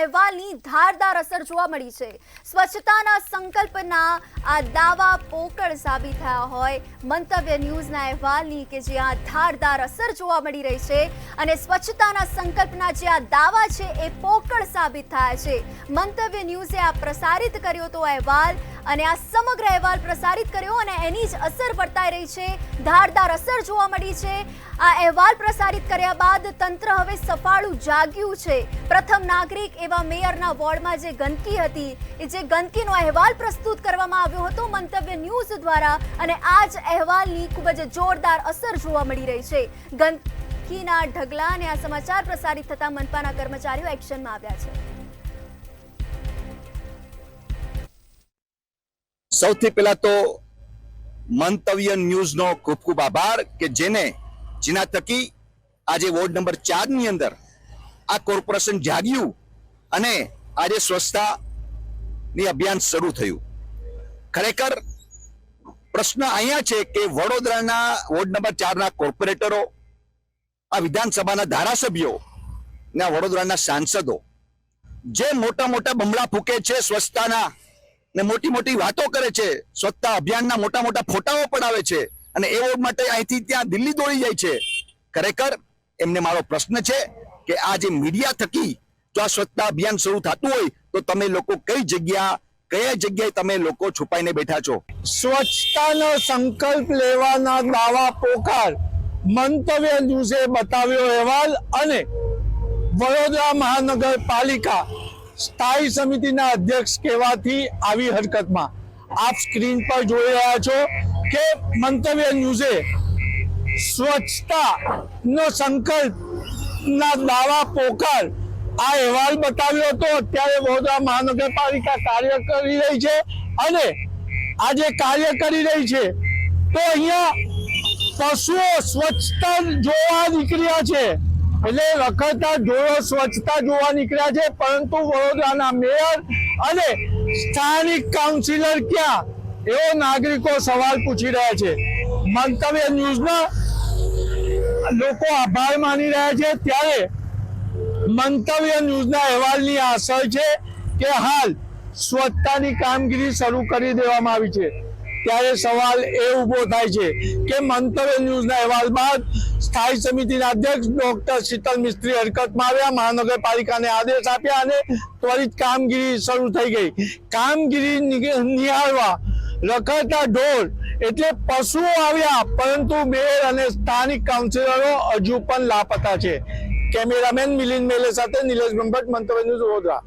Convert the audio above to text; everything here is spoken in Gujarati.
અહેવાલની ધારદાર અસર જોવા મળી છે। સ્વચ્છતાના સંકલ્પના આ દાવા પોકળ સાબિત થયા હોય મંતવ્ય ન્યૂઝના અહેવાલની કે જ્યાં ધારદાર અસર જોવા મળી રહી છે અને સ્વચ્છતાના સંકલ્પના જે આ દાવા છે એ પોકળ સાબિત થયા છે। મંતવ્ય ન્યૂઝે આ પ્રસારિત કર્યો તો અહેવાલ અને આ સમગ્ર અહેવાલ પ્રસારિત કર્યો અને એની જ અસર વર્તાઈ રહી છે। ધારદાર અસર જોવા મળી છે। આ અહેવાલ પ્રસારિત કર્યા બાદ તંત્ર હવે સફાળું જાગ્યું છે। પ્રથમ નાગરિક એવા મેયરના વોર્ડમાં જે ગંદકી હતી એ જે ગંદકીનો અહેવાલ પ્રસ્તુત કરવામાં આવ્યો હતો મંતવ્ય ન્યૂઝ દ્વારા અને આ જ અહેવાલની ખૂબ જ જોરદાર અસર જોવા મળી રહી છે। ગંદકીના ઢગલા અને આ સમાચાર પ્રસારિત થતા મનપાના કર્મચારીઓ એક્શનમાં આવ્યા છે। સૌથી પહેલા તો મંતવ્ય ન્યૂઝનો ખૂબ ખૂબ આભાર કે જેના થકી આજે વોર્ડ નંબર 4 ની અંદર આ કોર્પોરેશન જાગ્યું અને આજે સ્વચ્છતાની અભિયાન શરૂ થયું। ખરેખર પ્રશ્ન અહીંયા છે કે વડોદરાના વોર્ડ નંબર 4 ના કોર્પોરેટરો, આ વિધાનસભાના ધારાસભ્યો ને વડોદરાના સાંસદો જે મોટા મોટા બમણા ફૂકે છે સ્વચ્છતાના ને મોટી મોટી વાતો કરે છે, સ્વચ્છતા અભિયાનના મોટા મોટા ફોટાઓ પડાવે છે અને એ વોર્ડ માટે અહીંથી ત્યાં દિલ્હી દોડી જાય છે। ખરેખર એમને મારો પ્રશ્ન છે કે આ જે મીડિયા થકી જો આ સ્વચ્છતા અભિયાન શરૂ થતું હોય તો તમે લોકો કઈ જગ્યાએ તમે લોકો છુપાઈને બેઠા છો? સ્વચ્છતાનો સંકલ્પ લેવાના દાવા પોકાર મંતવ્ય ન્યૂઝે બતાવ્યો અહેવાલ અને વડોદરા મહાનગરપાલિકા સ્થાયી સમિતિના અધ્યક્ષ કહેવાથી આવી હરકતમાં આપ સ્ક્રીન પર જોઈ રહ્યા છો કે મંતવ્ય ન્યૂઝે સ્વચ્છતાનો સંકલ્પના દાવા પોકાર આ અહેવાલ બતાવ્યો હતો। અત્યારે વડોદરા મહાનગરપાલિકા કાર્ય કરી રહી છે અને આ જે કાર્ય કરી રહી છે તો અહીંયા પશુઓ સ્વચ્છતા જોવા નીકળ્યા છે, એટલે રખડતા ઢોરો સ્વચ્છતા જોવા નીકળ્યા છે, પરંતુ વડોદરાના મેયર અને સ્થાનિક કાઉન્સિલર ક્યાં એવો નાગરિકો સવાલ પૂછી રહ્યા છે। મંતવ્ય ન્યૂઝના લોકો આભાર માની રહ્યા છે ત્યારે મંતવ્ય ન્યૂઝના અહેવાલની આ અસર છે કે હાલ સ્વચ્છતાની કામગીરી શરૂ કરી દેવામાં આવી છે। ત્યારે સવાલ એ ઉભો થાય છે કે મંતવ્ય ન્યૂઝના અહેવાલ બાદ સ્થાયી સમિતિના અધ્યક્ષ ડોક્ટર શીતલ મિસ્ત્રી હરકતમાં આવ્યા, મહાનગરપાલિકાને આદેશ આપ્યા અને ત્વરિત કામગીરી શરૂ થઈ ગઈ। કામગીરી નિહાળવા રખડતા ઢોર એટલે પશુઓ આવ્યા, પરંતુ મેયર અને સ્થાનિક કાઉન્સિલરો હજુ પણ લાપતા છે। કેમેરામેન મિલિંદ મેલે સાથે નિલેશ બ્રહ્મભટ્ટ, મંતવ્ય ન્યૂઝ વડોદરા।